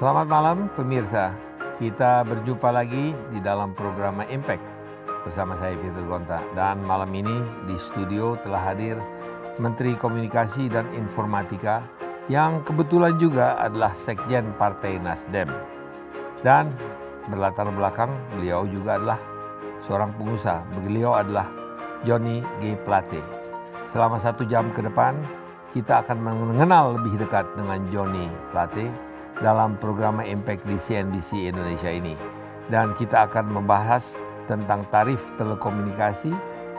Selamat malam pemirsa, kita berjumpa lagi di dalam program Impact bersama saya Peter Gonta. Dan malam ini di studio telah hadir Menteri Komunikasi dan Informatika yang kebetulan juga adalah Sekjen Partai Nasdem. Dan berlatar belakang beliau juga adalah seorang pengusaha, beliau adalah Johnny G. Plate. Selama 1 jam ke depan kita akan mengenal lebih dekat dengan Johnny Plate dalam program Impact di CNBC Indonesia ini. Dan kita akan membahas tentang tarif telekomunikasi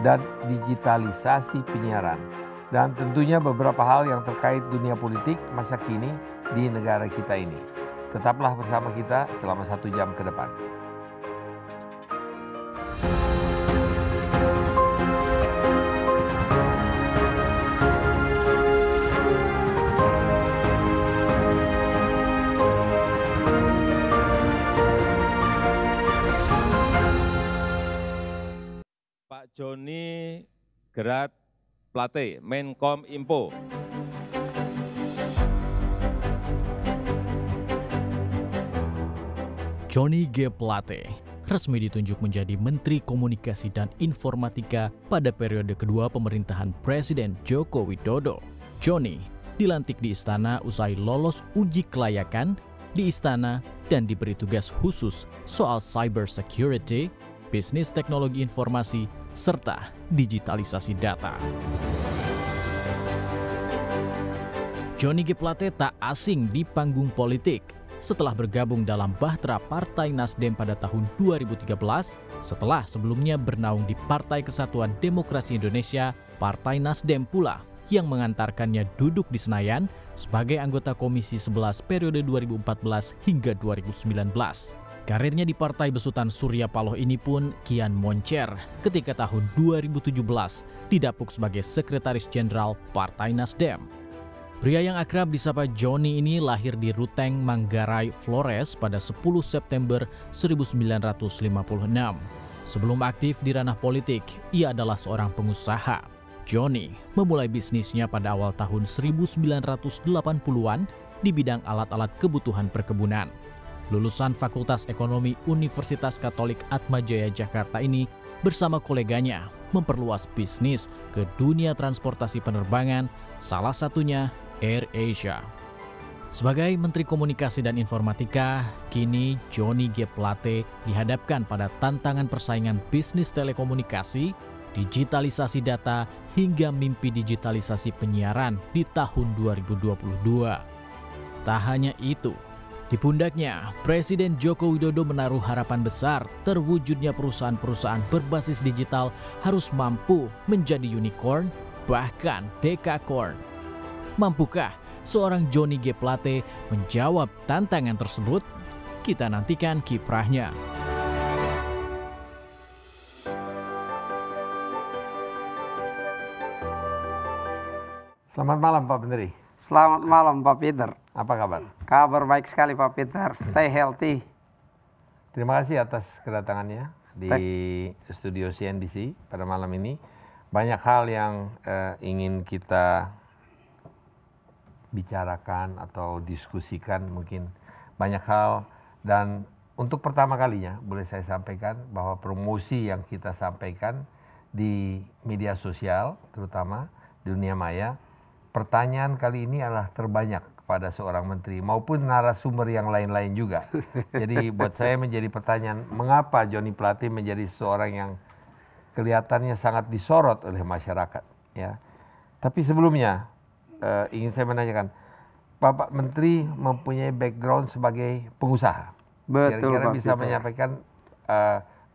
dan digitalisasi penyiaran. Dan tentunya beberapa hal yang terkait dunia politik masa kini di negara kita ini. Tetaplah bersama kita selama 1 jam ke depan. Johnny Gerat Plate, Menkom Info. Johnny G. Plate resmi ditunjuk menjadi Menteri Komunikasi dan Informatika pada periode kedua pemerintahan Presiden Joko Widodo. Johnny dilantik di istana usai lolos uji kelayakan di istana dan diberi tugas khusus soal cyber security, bisnis teknologi informasi, serta digitalisasi data. Johnny G. Plate tak asing di panggung politik setelah bergabung dalam Bahtera Partai Nasdem pada tahun 2013 setelah sebelumnya bernaung di Partai Kesatuan Demokrasi Indonesia, Partai Nasdem pula yang mengantarkannya duduk di Senayan sebagai anggota Komisi 11 periode 2014 hingga 2019. Karirnya di Partai Besutan Surya Paloh ini pun kian moncer ketika tahun 2017 didapuk sebagai Sekretaris Jenderal Partai Nasdem. Pria yang akrab disapa Johnny ini lahir di Ruteng, Manggarai, Flores pada 10 September 1956. Sebelum aktif di ranah politik, ia adalah seorang pengusaha. Johnny memulai bisnisnya pada awal tahun 1980-an di bidang alat-alat kebutuhan perkebunan. Lulusan Fakultas Ekonomi Universitas Katolik Atmajaya Jakarta ini bersama koleganya memperluas bisnis ke dunia transportasi penerbangan, salah satunya Air Asia. Sebagai Menteri Komunikasi dan Informatika, kini Johnny G. Plate dihadapkan pada tantangan persaingan bisnis telekomunikasi, digitalisasi data, hingga mimpi digitalisasi penyiaran di tahun 2022. Tak hanya itu, di pundaknya, Presiden Joko Widodo menaruh harapan besar terwujudnya perusahaan-perusahaan berbasis digital harus mampu menjadi unicorn, bahkan dekakorn. Mampukah seorang Johnny G. Plate menjawab tantangan tersebut? Kita nantikan kiprahnya. Selamat malam Pak Menteri. Selamat malam Pak Peter. Apa kabar? Kabar baik sekali Pak Peter. Stay healthy. Terima kasih atas kedatangannya di studio CNBC pada malam ini. Banyak hal yang ingin kita bicarakan atau diskusikan, mungkin banyak hal. Dan untuk pertama kalinya boleh saya sampaikan bahwa promosi yang kita sampaikan di media sosial, terutama di dunia maya, pertanyaan kali ini adalah terbanyak kepada seorang menteri maupun narasumber yang lain-lain juga. Jadi buat saya menjadi pertanyaan, mengapa Johnny Plate menjadi seorang yang kelihatannya sangat disorot oleh masyarakat, ya. Tapi sebelumnya ingin saya menanyakan, Bapak Menteri mempunyai background sebagai pengusaha. Betul, Kira-kira Pak bisa Peter. menyampaikan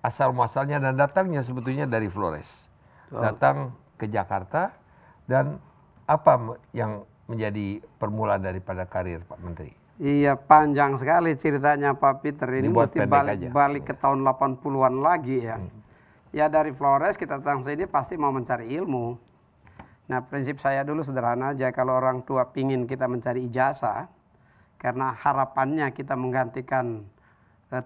asal muasalnya dan datangnya sebetulnya dari Flores. Datang ke Jakarta dan apa yang menjadi permulaan daripada karir Pak Menteri? Iya, panjang sekali ceritanya Pak Peter. Ini Dibuat mesti pendek aja. balik ke tahun 80-an lagi ya. Ya dari Flores kita datang sini pasti mau mencari ilmu. Nah prinsip saya dulu sederhana aja, kalau orang tua pingin kita mencari ijazah, karena harapannya kita menggantikan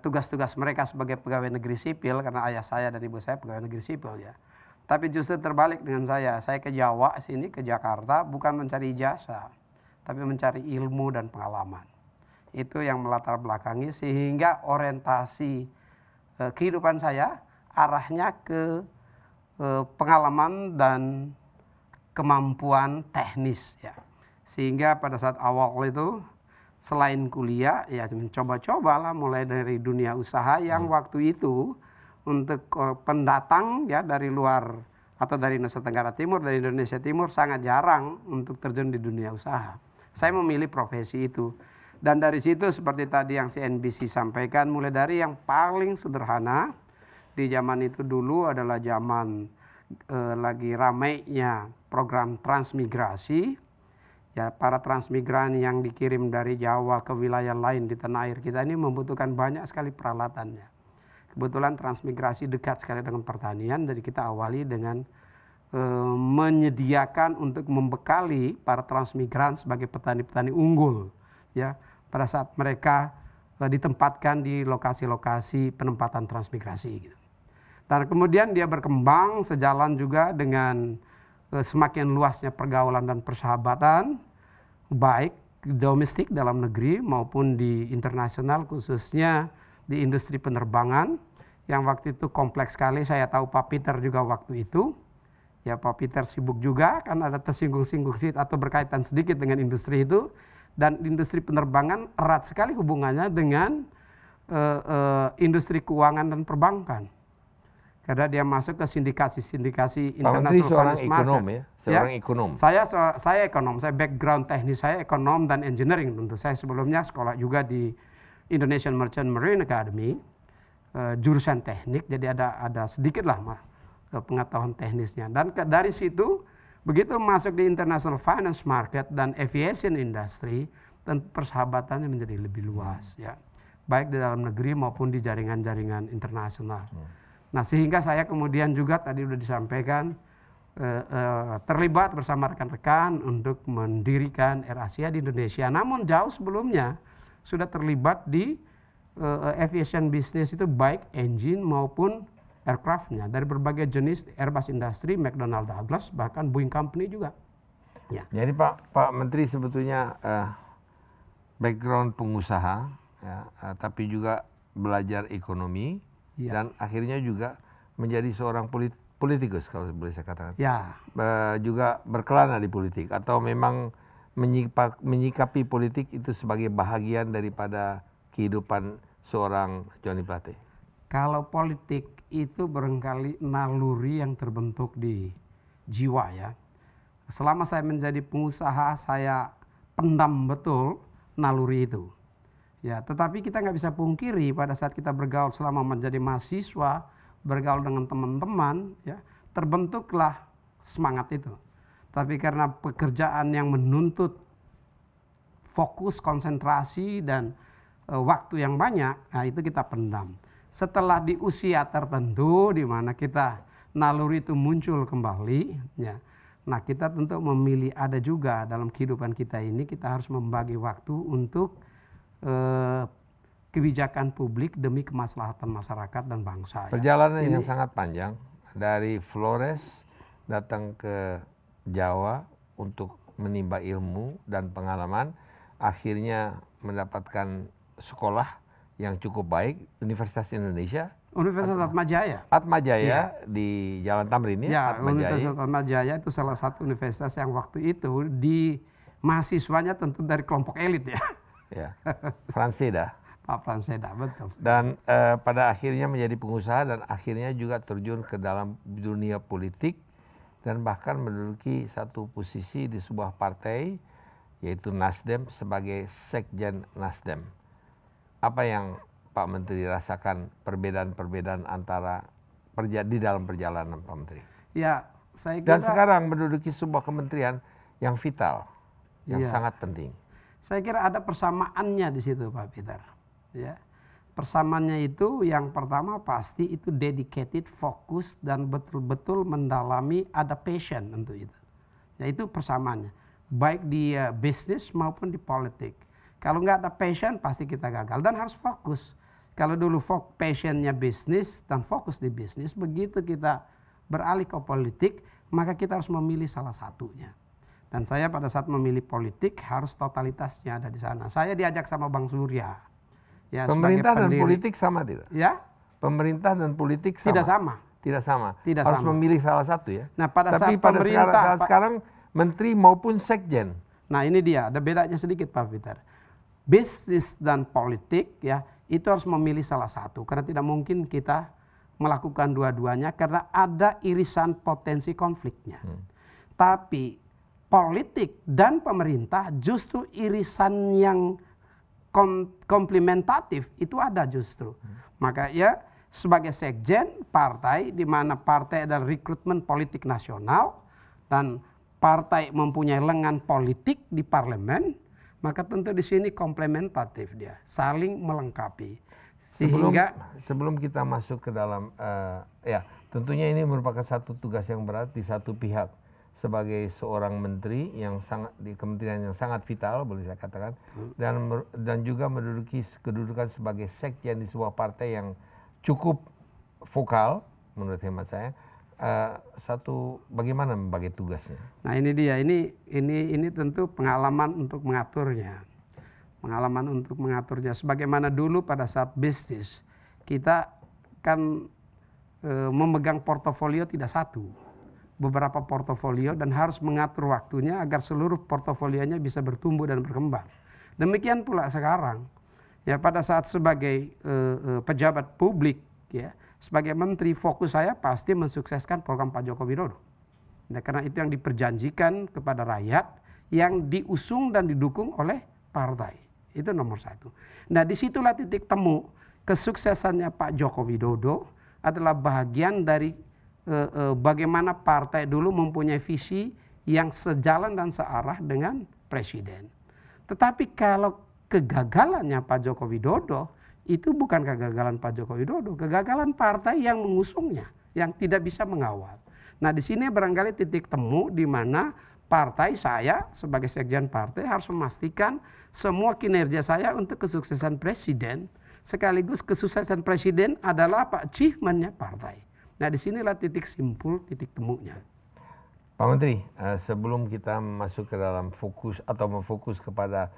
tugas-tugas mereka sebagai pegawai negeri sipil, karena ayah saya dan ibu saya pegawai negeri sipil ya. Tapi justru terbalik dengan saya ke Jawa sini, ke Jakarta bukan mencari ijazah, tapi mencari ilmu dan pengalaman. Itu yang melatar belakangi sehingga orientasi kehidupan saya arahnya ke pengalaman dan kemampuan teknis ya. Sehingga pada saat awal itu selain kuliah ya mencoba-cobalah mulai dari dunia usaha yang waktu itu untuk pendatang ya dari luar atau dari Nusa Tenggara Timur, dari Indonesia Timur sangat jarang untuk terjun di dunia usaha. Saya memilih profesi itu. Dan dari situ seperti tadi yang CNBC sampaikan, mulai dari yang paling sederhana di zaman itu dulu adalah zaman lagi ramainya program transmigrasi. Ya, para transmigran yang dikirim dari Jawa ke wilayah lain di tanah air kita ini membutuhkan banyak sekali peralatannya. Kebetulan transmigrasi dekat sekali dengan pertanian, jadi kita awali dengan menyediakan untuk membekali para transmigran sebagai petani-petani unggul. Ya, pada saat mereka ditempatkan di lokasi-lokasi penempatan transmigrasi. Gitu. Dan kemudian dia berkembang sejalan juga dengan semakin luasnya pergaulan dan persahabatan, baik domestik dalam negeri maupun di internasional, khususnya di industri penerbangan, yang waktu itu kompleks sekali. Saya tahu Pak Peter juga waktu itu. Ya, Pak Peter sibuk juga, kan ada tersinggung-singgung atau berkaitan sedikit dengan industri itu. Dan industri penerbangan erat sekali hubungannya dengan industri keuangan dan perbankan. Karena dia masuk ke sindikasi-sindikasi internasional seorang finance ekonom market. ya, seorang ekonom. Saya ekonom, saya background teknis saya ekonom dan engineering tentu. Saya sebelumnya sekolah juga di Indonesian Merchant Marine Academy, jurusan teknik, jadi ada sedikit lah pengetahuan teknisnya. Dan dari situ begitu masuk di international finance market dan aviation industry, dan persahabatannya menjadi lebih luas ya, baik di dalam negeri maupun di jaringan-jaringan internasional. Nah, sehingga saya kemudian juga tadi sudah disampaikan terlibat bersama rekan-rekan untuk mendirikan AirAsia di Indonesia. Namun jauh sebelumnya sudah terlibat di aviation business itu baik engine maupun aircraftnya dari berbagai jenis, Airbus Industry, McDonnell Douglas, bahkan Boeing Company juga. Ya. Jadi Pak Menteri sebetulnya background pengusaha, ya, tapi juga belajar ekonomi. Ya. Dan akhirnya juga menjadi seorang politikus kalau boleh saya katakan. Ya. Juga berkelana di politik atau memang menyikapi politik itu sebagai bahagian daripada kehidupan seorang Joni Plate. Kalau politik itu barangkali naluri yang terbentuk di jiwa ya. Selama saya menjadi pengusaha saya pendam betul naluri itu. Ya, tetapi kita nggak bisa pungkiri pada saat kita bergaul selama menjadi mahasiswa, bergaul dengan teman-teman, ya, terbentuklah semangat itu. Tapi karena pekerjaan yang menuntut fokus, konsentrasi, dan waktu yang banyak, nah itu kita pendam. Setelah di usia tertentu, di mana kita naluri itu muncul kembali, ya, nah kita tentu memilih ada juga dalam kehidupan kita ini, kita harus membagi waktu untuk kebijakan publik demi kemaslahatan masyarakat dan bangsa. Perjalanan yang sangat panjang dari Flores datang ke Jawa untuk menimba ilmu dan pengalaman, akhirnya mendapatkan sekolah yang cukup baik, Universitas Indonesia. Universitas Atmajaya. Atmajaya ya. Di Jalan Tamrin ya. Universitas Atmajaya itu salah satu universitas yang waktu itu di mahasiswanya tentu dari kelompok elit ya. Ya, Franseda. Pak Franseda, betul. Dan pada akhirnya menjadi pengusaha dan akhirnya juga terjun ke dalam dunia politik dan bahkan menduduki satu posisi di sebuah partai yaitu Nasdem sebagai Sekjen Nasdem. Apa yang Pak Menteri rasakan perbedaan-perbedaan antara di dalam perjalanan Pak Menteri? Ya, saya kira. Dan sekarang menduduki sebuah kementerian yang vital, yang sangat penting. Saya kira ada persamaannya di situ Pak Peter. Ya. Persamaannya itu yang pertama pasti itu dedicated, fokus, dan betul-betul mendalami, ada passion untuk itu. Ya, itu persamaannya. Baik di bisnis maupun di politik. Kalau nggak ada passion pasti kita gagal dan harus fokus. Kalau dulu passionnya bisnis dan fokus di bisnis, begitu kita beralih ke politik, maka kita harus memilih salah satunya. Dan saya pada saat memilih politik harus totalitasnya ada di sana. Saya diajak sama Bang Surya. Ya, pemerintah dan politik sama tidak? Ya? Pemerintah dan politik sama? Tidak sama. Tidak sama. Tidak harus sama. memilih salah satu ya. Nah, pada Tapi saat pada pemerintah, saat sekarang menteri maupun sekjen. Nah, ini dia, ada bedanya sedikit Pak Peter. Bisnis dan politik ya, itu harus memilih salah satu karena tidak mungkin kita melakukan dua-duanya karena ada irisan potensi konfliknya. Tapi politik dan pemerintah justru irisan yang komplementatif itu ada justru. Maka ya sebagai sekjen partai di mana partai adalah rekrutmen politik nasional dan partai mempunyai lengan politik di parlemen, maka tentu di sini komplementatif dia, saling melengkapi. Sebelum kita masuk ke dalam, ya tentunya ini merupakan satu tugas yang berat di satu pihak sebagai seorang menteri yang sangat di kementerian yang sangat vital boleh saya katakan, dan juga menduduki kedudukan sebagai sekjen di sebuah partai yang cukup vokal menurut hemat saya. Bagaimana membagi tugasnya? Nah ini dia, ini tentu pengalaman untuk mengaturnya. Pengalaman untuk mengaturnya. Sebagaimana dulu pada saat bisnis, kita kan memegang portofolio tidak satu. Beberapa portofolio dan harus mengatur waktunya agar seluruh portofolionya bisa bertumbuh dan berkembang. Demikian pula sekarang. Ya pada saat sebagai pejabat publik ya, sebagai menteri fokus saya pasti mensukseskan program Pak Joko Widodo. Nah, karena itu yang diperjanjikan kepada rakyat yang diusung dan didukung oleh partai. Itu nomor satu. Nah disitulah titik temu kesuksesannya Pak Joko Widodo adalah bagian dari bagaimana partai dulu mempunyai visi yang sejalan dan searah dengan presiden. Tetapi kalau kegagalannya Pak Joko Widodo itu bukan kegagalan Pak Joko Widodo, kegagalan partai yang mengusungnya, yang tidak bisa mengawal. Nah di sini barangkali titik temu di mana partai saya sebagai sekjen partai harus memastikan semua kinerja saya untuk kesuksesan presiden, sekaligus kesuksesan presiden adalah apa? Achievement-nya partai. Nah disinilah titik simpul, titik temunya. Pak Menteri, sebelum kita masuk ke dalam fokus atau memfokus kepada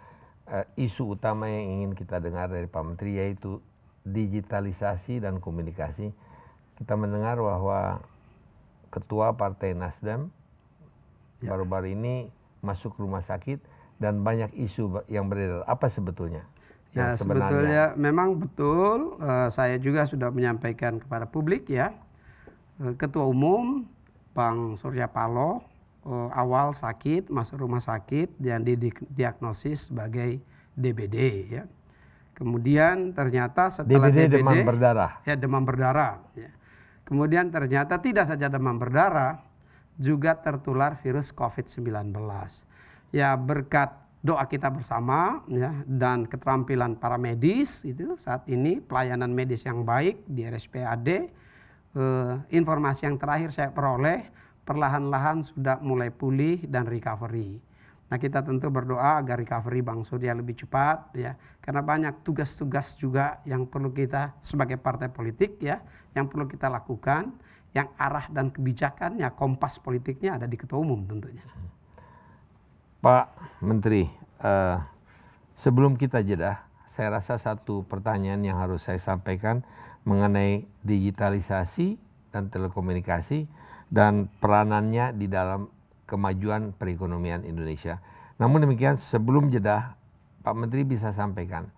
isu utama yang ingin kita dengar dari Pak Menteri yaitu digitalisasi dan komunikasi, kita mendengar bahwa Ketua Partai Nasdem baru-baru ini masuk rumah sakit dan banyak isu yang beredar. Apa sebetulnya? Ya sebetulnya memang betul, saya juga sudah menyampaikan kepada publik ya, Ketua Umum Bang Surya Paloh awal sakit, masuk rumah sakit dan didiagnosis sebagai DBD ya. Kemudian ternyata setelah DBD demam berdarah. Ya demam berdarah ya. Kemudian ternyata tidak saja demam berdarah, juga tertular virus COVID-19. Ya berkat doa kita bersama ya dan keterampilan para medis itu saat ini pelayanan medis yang baik di RSPAD, informasi yang terakhir saya peroleh perlahan-lahan sudah mulai pulih dan recovery. Nah kita tentu berdoa agar recovery Bang Surya lebih cepat ya, karena banyak tugas-tugas juga yang perlu kita sebagai partai politik ya, yang perlu kita lakukan, yang arah dan kebijakannya, kompas politiknya ada di Ketua Umum tentunya. Pak Menteri, sebelum kita jeda, saya rasa satu pertanyaan yang harus saya sampaikan mengenai digitalisasi dan telekomunikasi dan peranannya di dalam kemajuan perekonomian Indonesia. Namun demikian sebelum jeda, Pak Menteri bisa sampaikan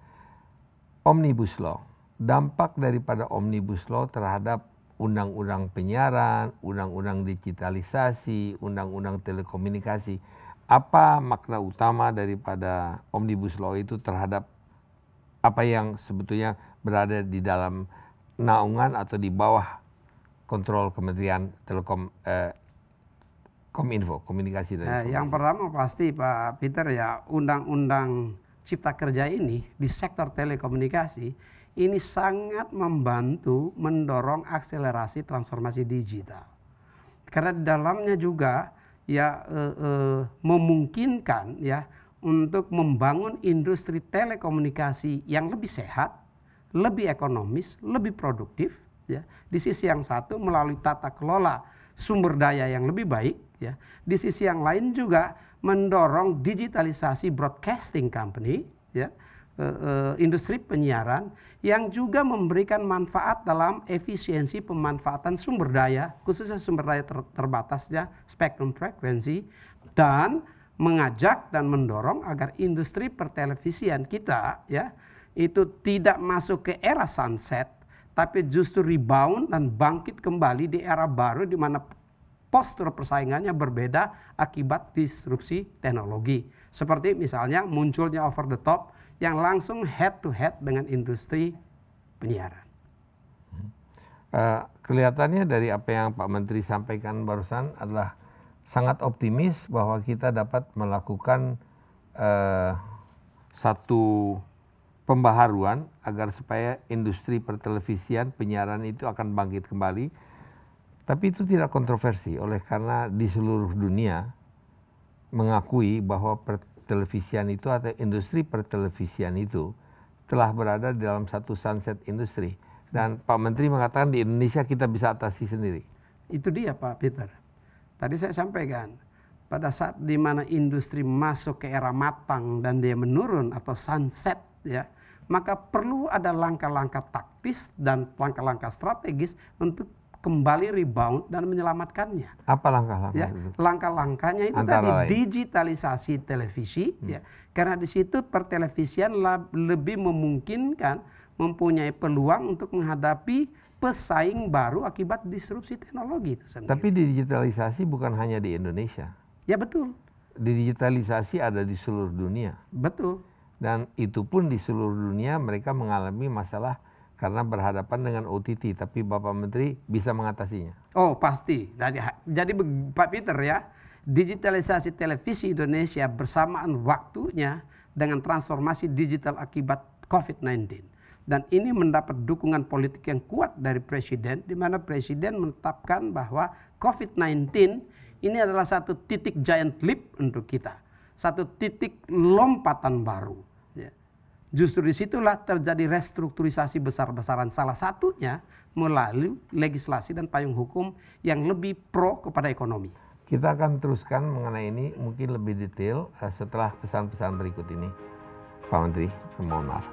Omnibus Law, dampak daripada Omnibus Law terhadap undang-undang penyiaran, undang-undang digitalisasi, undang-undang telekomunikasi. Apa makna utama daripada Omnibus Law itu terhadap apa yang sebetulnya berada di dalam naungan atau di bawah kontrol Kementerian Kominfo, Komunikasi dan Informasi? Yang pertama pasti Pak Peter ya, Undang-Undang Cipta Kerja ini di sektor telekomunikasi ini sangat membantu mendorong akselerasi transformasi digital. Karena di dalamnya juga ya memungkinkan ya untuk membangun industri telekomunikasi yang lebih sehat, lebih ekonomis, lebih produktif ya. Di sisi yang satu melalui tata kelola sumber daya yang lebih baik ya. Di sisi yang lain juga mendorong digitalisasi broadcasting company, ya, industri penyiaran yang juga memberikan manfaat dalam efisiensi pemanfaatan sumber daya, khususnya sumber daya terbatasnya spektrum frekuensi, dan mengajak dan mendorong agar industri pertelevisian kita, ya, itu tidak masuk ke era sunset, tapi justru rebound dan bangkit kembali di era baru di mana postur persaingannya berbeda akibat disrupsi teknologi. Seperti misalnya munculnya over the top yang langsung head to head dengan industri penyiaran. Kelihatannya dari apa yang Pak Menteri sampaikan barusan adalah sangat optimis bahwa kita dapat melakukan satu pembaharuan agar supaya industri pertelevisian penyiaran itu akan bangkit kembali. Tapi itu tidak kontroversi oleh karena di seluruh dunia mengakui bahwa pertelevisian itu atau industri pertelevisian itu telah berada di dalam satu sunset industri. Dan Pak Menteri mengatakan di Indonesia kita bisa atasi sendiri. Itu dia Pak Peter. Tadi saya sampaikan, pada saat di mana industri masuk ke era matang dan dia menurun atau sunset, ya, maka perlu ada langkah-langkah taktis dan langkah-langkah strategis untuk kembali rebound dan menyelamatkannya. Apa langkah-langkah ya, itu? Langkah-langkahnya itu Antara tadi lain. digitalisasi televisi, ya, karena di situ pertelevisian lebih memungkinkan mempunyai peluang untuk menghadapi pesaing baru akibat disrupsi teknologi itu sendiri. Tapi digitalisasi bukan hanya di Indonesia. Ya betul, Digitalisasi ada di seluruh dunia. betul. Dan itu pun di seluruh dunia mereka mengalami masalah karena berhadapan dengan OTT. Tapi Bapak Menteri bisa mengatasinya. Oh pasti. Jadi Pak Peter ya, digitalisasi televisi Indonesia bersamaan waktunya dengan transformasi digital akibat COVID-19. Dan ini mendapat dukungan politik yang kuat dari Presiden, di mana Presiden menetapkan bahwa COVID-19 ini adalah satu titik giant leap untuk kita. Satu titik lompatan baru. Ya. Justru disitulah terjadi restrukturisasi besar-besaran. Salah satunya melalui legislasi dan payung hukum yang lebih pro kepada ekonomi. Kita akan teruskan mengenai ini mungkin lebih detail setelah pesan-pesan berikut ini. Pak Menteri, mohon maaf.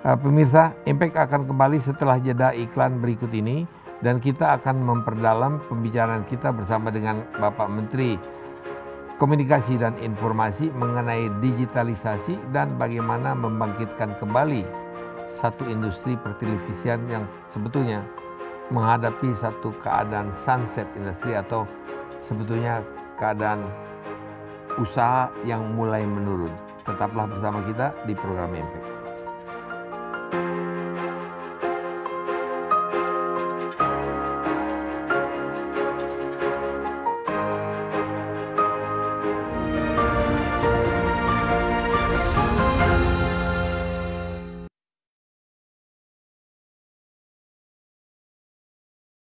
Pemirsa, Impact akan kembali setelah jeda iklan berikut ini. Dan kita akan memperdalam pembicaraan kita bersama dengan Bapak Menteri Komunikasi dan Informasi mengenai digitalisasi dan bagaimana membangkitkan kembali satu industri pertelevisian yang sebetulnya menghadapi satu keadaan sunset industri atau sebetulnya keadaan usaha yang mulai menurun. Tetaplah bersama kita di program Impact.